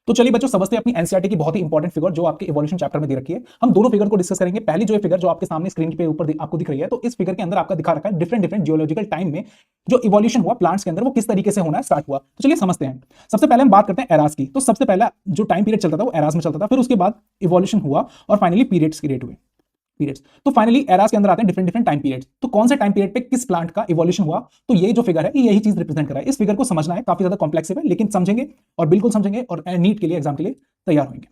तो चलिए बच्चों, समझते हैं अपनी एनसीईआरटी की बहुत ही इंपॉर्टेंट फिगर जो आपके इवोल्यूशन चैप्टर में दे रखी है। हम दोनों फिगर को डिस्कस करेंगे। पहली जो है फिगर जो आपके सामने स्क्रीन पे ऊपर आपको दिख रही है, तो इस फिगर के अंदर आपका दिखा रखा है डिफरेंट डिफरेंट जियोलॉजिकल टाइम में जो इवोल्यूशन हुआ प्लांट्स के अंदर वो किस तरीके से होना स्टार्ट हुआ। तो चलिए समझते हैं। सबसे पहले हम बात करते हैं एरास की। तो सबसे पहला जो टाइम पीरियड चलता था वो एरास में चलता था, फिर उसके बाद इवोल्यूशन हुआ और फाइनली पीरियड्स क्रिएट हुए। पीरियड्स तो फाइनली एरास के अंदर आते हैं डिफरेंट डिफरेंट टाइम पीरियड्स। तो कौन से टाइम पीरियड पे किस प्लांट का इवोल्यूशन हुआ, तो ये जो फिगर है ये यही चीज रिप्रेजेंट कर रहा है। इस फिगर को समझना है, काफी ज्यादा कॉम्प्लेक्स है लेकिन समझेंगे और बिल्कुल समझेंगे और नीट के लिए एग्जाम के लिए तैयार होंगे।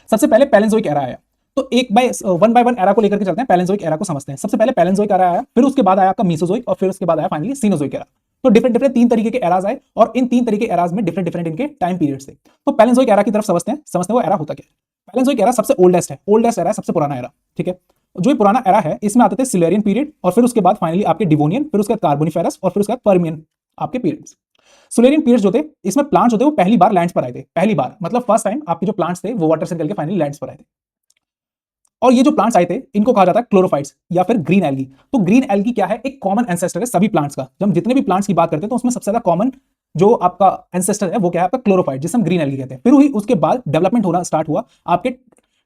सबसे पहले पैलेंजोइक एरा आया। तो एक बाय वन एरा को लेकर के चलते हैं, पैलेंजोइक एरा को समझते हैं। सबसे पहले पैलेंजोइक एरा आया, फिर उसके बाद आया आपका मीसोजोइक और फिर उसके बाद आया फाइनली सीनोजोइक एरा। तो डिफरेंट डिफरेंट तीन तरीके के एराज आए और इन तीन तरीके एराज में डिफरेंट डिफरेंट इनके टाइम पीरियड्स थे। तो पैलेंजोइक एरा की तरफ समझते हैं वो एरा होता क्या है। पैलेंजोइक एरा सबसे ओल्डेस्ट है, ओल्डेस्ट एरा है, सबसे पुराना एरा। ठीक है, जो ये पुराना एरा है इसमें आते थे सिलेरियन पीरियड और फिर उसके बाद फाइनली आपके डिवोनियन, फिर उसके बाद कार्बोनिफेरस और फिर उसके बाद पर्मियन आपके पीरियड्स। सुलेरियन पीरियड्स जो थे इसमें प्लांट्स होते वो पहली बार लैंड्स पर आए थे। पहली बार मतलब फर्स्ट टाइम आपके जो प्लांट्स थे वो वाटर से निकल के फाइनली लैंड्स पर आए थे। और ये जो प्लांट्स आए थे इनको कहा जाता है क्लोरोफाइट्स या फिर ग्रीन एल्गी। तो ग्रीन एल्गी क्या है, एक कॉमन एंसेस्टर है सभी प्लांट्स का। जब हम जितने भी प्लांट्स की बात करते हैं तो उसमें सबसे ज्यादा कॉमन जो आपका एंसेस्टर है वो क्या है, आपका क्लोरोफाइट, जिसे हम ग्रीन एल्गी कहते हैं। फिर हुई उसके बाद डेवलपमेंट होना स्टार्ट हुआ आपके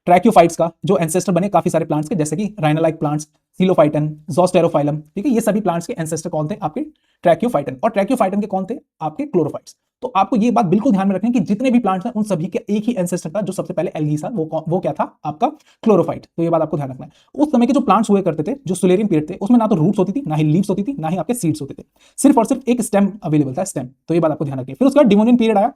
ट्रैक्योफाइट्स का, जो एंसेस्टर बने काफी सारे प्लांट्स के, जैसे कि राइनालाइक प्लांट्स, सीलोफाइटन, जोस्टेरोफाइलम। ठीक है, ये सभी प्लांट्स के एंसेस्टर कौन थे, आपके ट्रैक्योफाइटन। और ट्रैक्योफाइटन के कौन थे, आपके क्लोरोफाइट्स। तो आपको ये बात बिल्कुल ध्यान में रखनी है कि जितने भी प्लांट्स हैं उन सभी के एक ही एंसेस्टर था जो सबसे पहले एल्गी था, वो क्या था, आपका क्लोरोफाइट। तो ये बात आपको ध्यान रखना है। उस समय के जो प्लांट्स हुए करते थे, जो सुलेरियन पीरियड थे, उसमें ना तो रूट्स होती थी, ना ही लीव्स होती थी, ना ही आपके सीड्स होते थे, सिर्फ और सिर्फ एक स्टेम अवेलेबल था, स्टेम। तो ये बात आपको ध्यान रखनी है। फिर उसके बाद डिवोनियन पीरियड आया।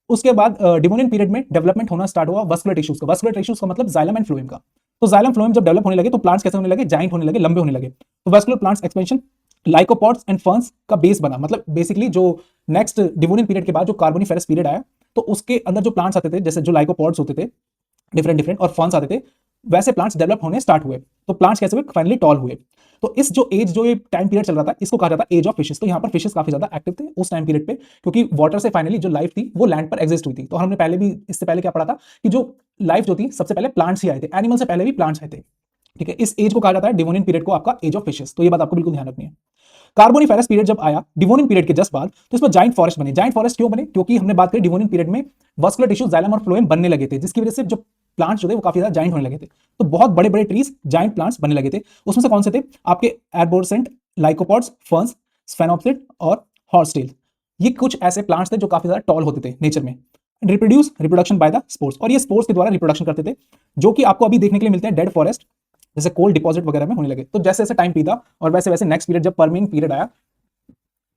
उसके बाद डिवोनियन पीरियड में डेवलपमेंट होना स्टार्ट हुआ वस्कुलर टिश्यूज का। वस्कुलर टिश्यूज का मतलब जाइलम एंड फ्लोएम का। तो जाइलम फ्लोएम जब डेवलप होने लगे तो प्लांट्स कैसे होने लगे, जाइंट होने लगे, लंबे होने लगे। तो vascular plants expansion lycopods and ferns का बेस बना। मतलब बेसिकली जो नेक्स्ट डिवोनियन पीरियड के बाद जो कार्बोनिफेरस पीरियड आया तो उसके अंदर जो प्लांट्स आते थे, जैसे जो लाइकोपॉड्स होते थे डिफरेंट डिफरेंट और फर्न्स आते थे, वैसे प्लांट्स डेवलप होने स्टार्ट हुए। तो प्लांट्स कैसे हुए, फाइनली टॉल हुए। तो इस जो एज, जो ये टाइम पीरियड चल रहा था, इसको कहा जाता है एज ऑफ फिशेस। तो यहाँ पर फिशेस काफी ज्यादा एक्टिव थे उस टाइम पीरियड पे, क्योंकि वाटर से फाइनली जो लाइफ थी वो लैंड पर एग्जिस्ट हुई थी। तो हमने पहले भी, इससे पहले क्या पढ़ा था कि जो लाइफ जो थी सबसे पहले प्लांट्स ही आए थे, एनिमल से पहले भी प्लांट्स आए थे। ठीक है, इस एज को कहा जाता है डिवोनियन पीरियड को आपका एज ऑफ फिशेस। तो ये बात आपको बिल्कुल ध्यान रखनी है। कार्बोनिफेरस पीरियड जब आया डिवोनियन पीरियड के जस्ट बाद, तो इसमें जाइंट फॉरेस्ट बने। जाइंट फॉरेस्ट क्यों बने, क्योंकि हमने बात करी डिवोनियन पीरियड में वस्कुलर टिश्यू, जाइलम और फ्लोएम बनने लगे थे, जिसकी वजह से जो प्लांट्स जो थे वो काफी ज्यादा जाइंट होने लगे थे। तो बहुत बड़े बड़े ट्रीज, जाइंट प्लांट्स बनने लगे थे। उसमें से कौन से थे, आपके एर्बोरेसेंट, लाइकोपॉड्स, फर्न्स, स्फेनोप्सिड और हॉर्सटेल। ये कुछ ऐसे प्लांट्स थे जो काफी ज्यादा टॉल होते थे नेचर में। रिप्रोडक्शन बाय द स्पोर्स, और ये स्पोर्स के द्वारा रिप्रोडक्शन करते थे, जो कि आपको अभी देखने के लिए मिलते हैं डेड फॉरेस्ट, जैसे कोल डिपॉजिट वगैरह में होने लगे। तो जैसे जैसे टाइम बीता और वैसे वैसे नेक्स्ट पीरियड जब पर्मियन पीरियड आया,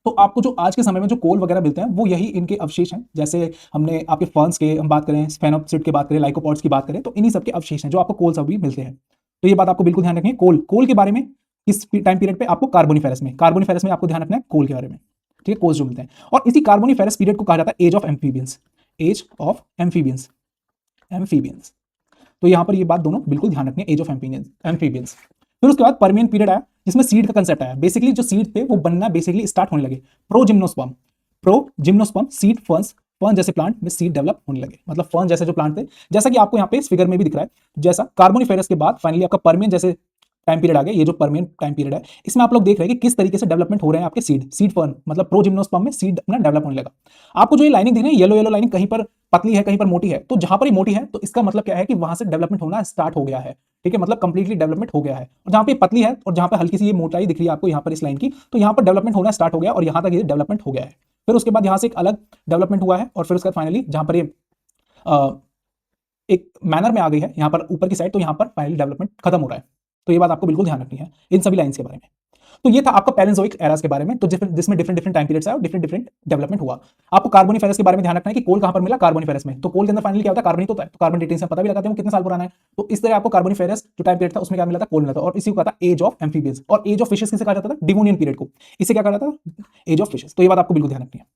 तो आपको जो आज के समय में जो कोल वगैरह मिलते हैं वो यही इनके अवशेष हैं। जैसे हमने आपके फर्न्स के हम बात करें, स्फेनोप्सिड की बात करें, लाइकोपॉड्स की बात करें, तो इन्हीं सबके अवशेष हैं जो आपको कोल सब भी मिलते हैं। तो ये बात आपको बिल्कुल ध्यान रखनी है। कोल के बारे में किस टाइम पीरियड पे, आपको कार्बोनिफेरस में आपको ध्यान रखना है कोल के बारे में। ठीक है, कोल्स जो मिलते हैं। और इसी कार्बोनिफेरस पीरियड को कहा जाता है age of amphibians. Age of amphibians, amphibians. तो यहां पर ये बात दोनों बिल्कुल ध्यान रखनी है, एज ऑफ एम्फीबियंस। फिर उसके बाद पर्मियन पीरियड आया, जिसमें सीड का कंसेप्ट आया। बेसिकली जो सीड थे वो बनना बेसिकली स्टार्ट होने लगे। प्रोजिम्नोस्पर्म सीड फर्न्स, फर्न जैसे प्लांट में सीड डेवलप होने लगे। मतलब फर्न जैसे जो प्लांट थे, जैसा कि आपको यहाँ पे इस फिगर में भी दिख रहा है, जैसा कार्बोनिफेरस के बाद फाइनली आपका पर्मियन जैसे टाइम पीरियड आ गया। ये जो पर्मियन टाइम पीरियड है, इसमें आप लोग देख रहे हैं कि किस तरीके से डेवलपमेंट हो रहे हैं आपके सीड फर्न, मतलब प्रोजिम्नोस्पर्म में सीड अपना डेवलप होने लगा। आपको जो ये लाइनिंग दिख रही है, येलो येलो लाइनिंग, कहीं पर पतली है कहीं पर मोटी है। तो जहां पर ये मोटी है तो इसका मतलब क्या है कि वहां से डेवलपमेंट होना स्टार्ट हो गया है। ठीक है, मतलब कंप्लीटली डेवलपमेंट हो गया है। और जहां पे पतली है और जहां पे हल्की सी ये मोटाई दिख रही है आपको यहाँ पर इस लाइन की, तो यहाँ पर डेवलपमेंट होना स्टार्ट हो गया और यहाँ तक ये डेवलपमेंट हो गया है। फिर उसके बाद यहाँ से एक अलग डेवलपमेंट हुआ है और फिर उसके बाद फाइनली जहां पर ये एक मैनर में आ गई है यहाँ पर ऊपर की साइड, तो यहाँ पर फाइनली डेवलपमेंट खत्म हो रहा है। तो ये बात आपको बिल्कुल ध्यान रखनी है इन सभी लाइंस के बारे में। तो ये था आपका पैलेंजोइक एरास के बारे में, तो जिसमें डिफरेंट डिफरेंट टाइम पीरियड्स आए और डिफरेंट डिफरेंट डेवलपमेंट हुआ। आपको कार्बोनिफेरस के बारे में ध्यान रखना है कि कोल कहां पर मिला, कार्बोनिफेरस में। तो कोल के अंदर फाइनली क्या होता है, कार्बन ही तो होता है। तो कार्बन डेटिंग से पता भी लगाते हैं वो कितने साल पुराना है। तो इस तरह आपको कार्बोनिफेरस जो टाइम पीरियड था उसमें क्या मिला था, कोल मिला था। और इसी को कहा था एज ऑफ एम्फीबियंस। और एज ऑफ फिशेस किसे कहा जाता था, डिवोनियन पीरियड को। इसे क्या कहा जाता था, एज ऑफ फिशेस। तो ये बात आपको बिल्कुल ध्यान रखनी है।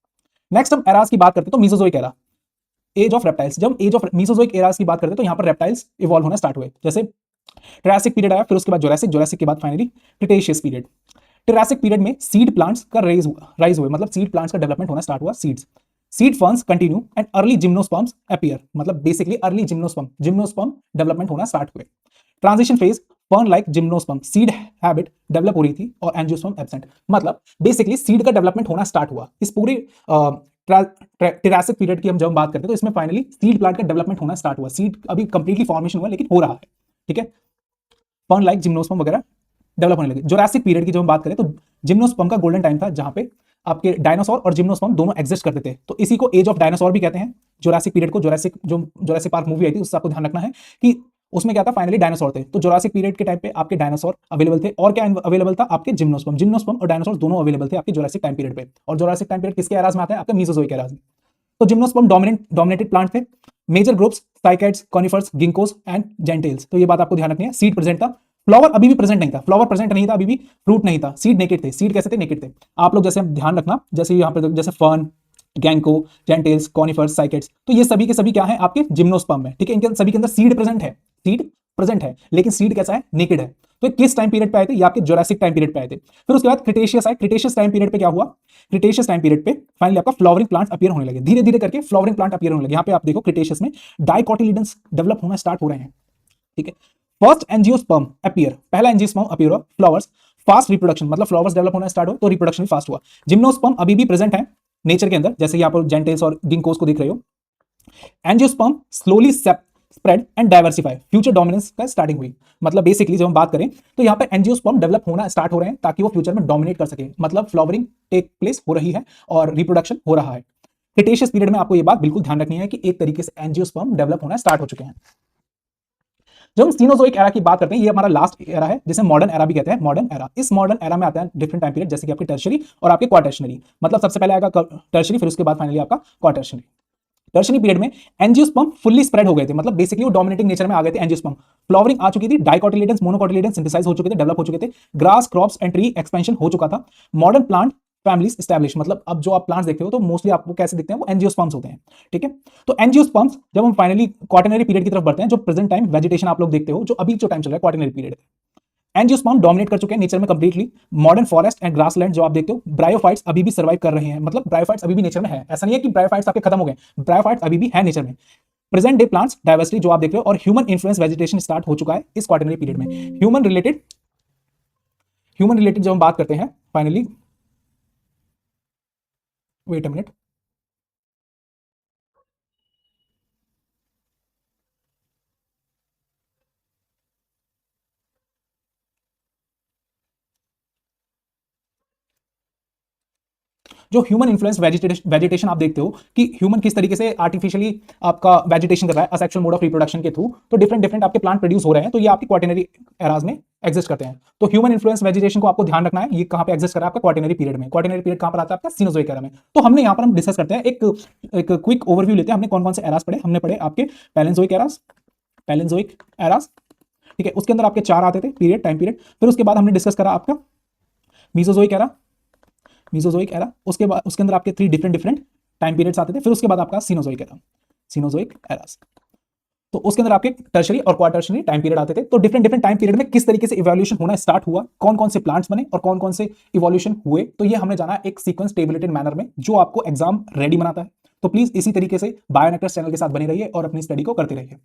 नेक्स्ट हम एरास की बात करते हैं, तो Mesozoic era, age of reptiles. जब एज ऑफ मीसोजोइक एरास की बात करते हैं तो यहाँ पर रेप्टाइल्स इवॉल्व होना स्टार्ट हुए। जैसे ट्रायसिक पीरियड आया, फिर उसके बाद जोरासिक के बाद finally Cretaceous period. Triassic period में सीड प्लांट्स का राइज हुए, मतलब सीड प्लांट्स का डेवलपमेंट होना स्टार्ट हुआ। Seed ferns continue and early gymnosperms appear, मतलब बेसिकली अर्ली जिम्नोस्पर्म डेवलपमेंट होना स्टार्ट हुए। Transition phase, fern like gymnosperm seed habit develop हो रही थी और एंजियोस्पर्म एब्सेंट। मतलब बेसिकली सीड का डेवलपमेंट होना स्टार्ट हुआ। इस पूरे टिरासिक पीरियड की हम जब बात करते हैं तो इसमें फाइनली सीड प्लांट का डेवलपमेंट होना स्टार्ट हुआ। सीड अभी कंप्लीटली फॉर्मेशन हुआ लेकिन हो रहा है, ठीक है। फर्न लाइक जिम्नोस्पर्म वगैरह डेवलप होने लगे। जोरासिक पीरियड की जब हम बात करें तो जिम्नोस्पर्म का गोल्डन टाइम था जहां पे आपके डायनासोर और जिम्नोस्पर्म दोनों एग्जिस्ट करते थे, तो इसी को एज ऑफ डायनासोर भी कहते हैं। जोरासिक पीरियड को, जोरासिक पार्क मूवी आई थी उससे आपको ध्यान रखना है कि उसमें क्या था, फाइनली डायनासोर थे। तो जोरासिक पीरियड के टाइम पे आपके डायनासोर अवेलेबल थे, और क्या अवेलेबल था, आपके जिम्नोस्पर्म और डायनासोर दोनों अवेलेबल थे आपके जोरासिक टाइम पीरियड पे। और जोरासिक टाइम पीरियड किसके एराज में आता है, आपके मीसोजोइक एराज में। तो जिम्नोस्पर्म डोमिनेटेड प्लांट थे। Major groups cycads, conifers, ginkgos and gnetales. तो ये बात आपको ध्यान रखनी है। सीड प्रेजेंट था, फ्लावर अभी भी प्रेजेंट नहीं था, फ्लावर प्रेजेंट नहीं था अभी भी, फ्रूट नहीं था, सीड नेकेड थे। सीड कैसे थे, नेकेड थे। आप लोग जैसे ध्यान रखना, जैसे यहाँ पर जैसे फर्न, गैंको, जेंटेल्स, कॉनिफर्स, साइकैड्स, तो ये सभी के सभी क्या है आपके जिम्नोस्पर्म में, ठीक है। इनके सभी के अंदर सीड प्रेजेंट है, सीड प्रेजेंट है, लेकिन सीड कैसा है, नेकेड है। तो किस टाइम पीरियड पे आए थे, ये आपके जोरासिक टाइम पीरियड पे आए थे। फिर उसके बाद क्रिटेशियस आए। क्रिटेशियस टाइम पीरियड पे क्या हुआ, क्रिटेशियस टाइम पीरियड पे फाइनली आपका फ्लावरिंग प्लांट अपीयर होने लगे, धीरे धीरे करके फ्लावरिंग प्लांट अपीयर होने लगे। यहाँ पे आप देखो क्रिटेशियस में डाइकोटिलिडन्स डेवलप होना स्टार्ट हो रहे हैं, ठीक है। फर्स्ट एंजियोस्पर्म अपीयर, पहला एंजियोस्पर्म अपीयर हुआ। फ्लावर्स, फास्ट रिप्रोडक्शन, मतलब फ्लावर्स डेवलप होना स्टार्ट हो तो रिप्रोडक्शन भी फास्ट हुआ। जिम्नोस्पर्म अभी भी प्रेजेंट है नेचर के अंदर, जैसे यहाँ पर जेंटेल्स और गिंकोस को देख रहे हो। Angiosperm slowly spread and diversify, future dominance का स्टार्टिंग हुई। मतलब बेसिकली जब हम बात करें तो यहाँ पे एंजियोस्पर्म डेवलप होना स्टार्ट हो रहे हैं ताकि वो फ्यूचर में डोमिनेट कर सके, मतलब फ्लावरिंग टेक प्लेस हो रही है और रिप्रोडक्शन हो रहा है। क्रिटेशियस पीरियड में आपको ये बात बिल्कुल ध्यान रखनी है कि एक तरीके से एंजियोस्पर्म डेवलप होना स्टार्ट हो चुके हैं। जब हम सीनोजोइक एरा की बात करते हैं, ये हमारा लास्ट एरा है जिसे मॉडर्न एरा भी कहते हैं। मॉडर्न एरा, इस मॉडर्न एरा में आते हैं डिफरेंट टाइम पीरियड, जैसे कि आपके टर्शरी और आपके क्वाटर्शनरी। मतलब सबसे पहले आएगा टर्शरी, फिर उसके बाद फाइनली आपका क्वाटर्शनरी। टर्शरी पीरियड में एंजियोस्पर्म फुल्ली स्प्रेड हो गए थे, मतलब बेसिकली वो डोमिनेटिंग नेचर में आ गए थे एंजियोस्पर्म। फ्लावरिंग आ चुकी थी, डाइकोटिलिडन्स, मोनोकोटिलिडन्स सिंथेसाइज हो चुके थे, डेवलप हो चुके थे। Grass, crops and tree expansion हो चुका था। मॉडर्न प्लांट फैमिलीज एस्टैब्लिश, मतलब अब जो आप प्लांट्स देखते हो तो मोस्टली आपको कैसे दिखते हैं, वो एंजियोस्पर्म्स होते हैं, ठीक है। तो एंजियोस्पर्म्स जब हम फाइनली क्वाटरनरी पीरियड की तरफ बढ़ते हैं, जो प्रेजेंट टाइम वेजिटेशन आप लोग देखते हो, जो अभी जो टाइम चल रहा है क्वाटरनरी पीरियड, एंजियोस्पर्म डोमिनेट कर चुके हैं नेचर में completely. Modern forest and grassland जो आप देखते हो, ब्रायोफाइट्स अभी भी सर्वाइव कर रहे हैं, मतलब ब्रायोफाइट्स अभी भी नेचर में है, ऐसा नहीं है कि ब्रायोफाइट्स आपके खत्म हो गए, ब्रायोफाइट्स अभी भी है नेचर में। प्रेजेंट डे प्लांट्स डाइवर्सिटी जो आप देख रहे हो, और ह्यूमन इन्फ्लुएंस वेजिटेशन स्टार्ट हो चुका है इस क्वाटरनरी पीरियड में। ह्यूमन रिलेटेड जब हम बात करते हैं फाइनली, वेट अ मिनट, जो ह्यूमन इन्फ्लुएंस वेजिटेशन आप देखते हो कि ह्यूमन किस तरीके से आर्टिफिशियली आपका वेजिटेशन कर रहा है असेक्सुअल मोड ऑफ रिप्रोडक्शन के थ्रू, तो डिफरेंट डिफरेंट आपके प्लांट प्रोड्यूस हो रहे हैं, तो ये आपके क्वाटरनरी एराज में एग्जिस्ट करते हैं। तो ह्यूमन इन्फ्लुएंस वेजिटेशन को आपको ध्यान रखना है, ये कहां पे एग्जिस्ट कर रहा है, आपका क्वाटरनरी पीरियड में। क्वाटरनरी पीरियड कहां पर आता है, आपका सीनोजोइक एरा में। तो हमने यहां पर हम डिस्कस करते हैं, एक क्विक ओवरव्यू लेते हैं, हमने कौन कौन से एराज पढ़े। हमने पढ़े आपके पैलेंजोइक एराज, ठीक है। उसके अंदर आपके 4 आते थे पीरियड, टाइम पीरियड। फिर उसके बाद हमने डिस्कस करा आपका मीसोजोइक एरा, उसके बाद उसके अंदर आपके 3 डिफरेंट डिफरेंट टाइम पीरियड्स आते थे। फिर उसके बाद आपका सीनोजोइक एरास, तो उसके अंदर आपके टर्शरी और क्वाटर्शरी टाइम पीरियड आते थे। तो डिफरेंट डिफरेंट टाइम पीरियड में किस तरीके से इवोल्यूशन होना स्टार्ट हुआ, कौन कौन से प्लांट्स बने और कौन कौन से इवोल्यूशन हुए, तो ये हमने जाना एक सीक्वेंस टेबलेटेड मैनर में, जो आपको एग्जाम रेडी बनाता है। तो प्लीज इसी तरीके से बायोनेक्टर्स चैनल के साथ बने रहिए और अपनी स्टडी को करते रहिए।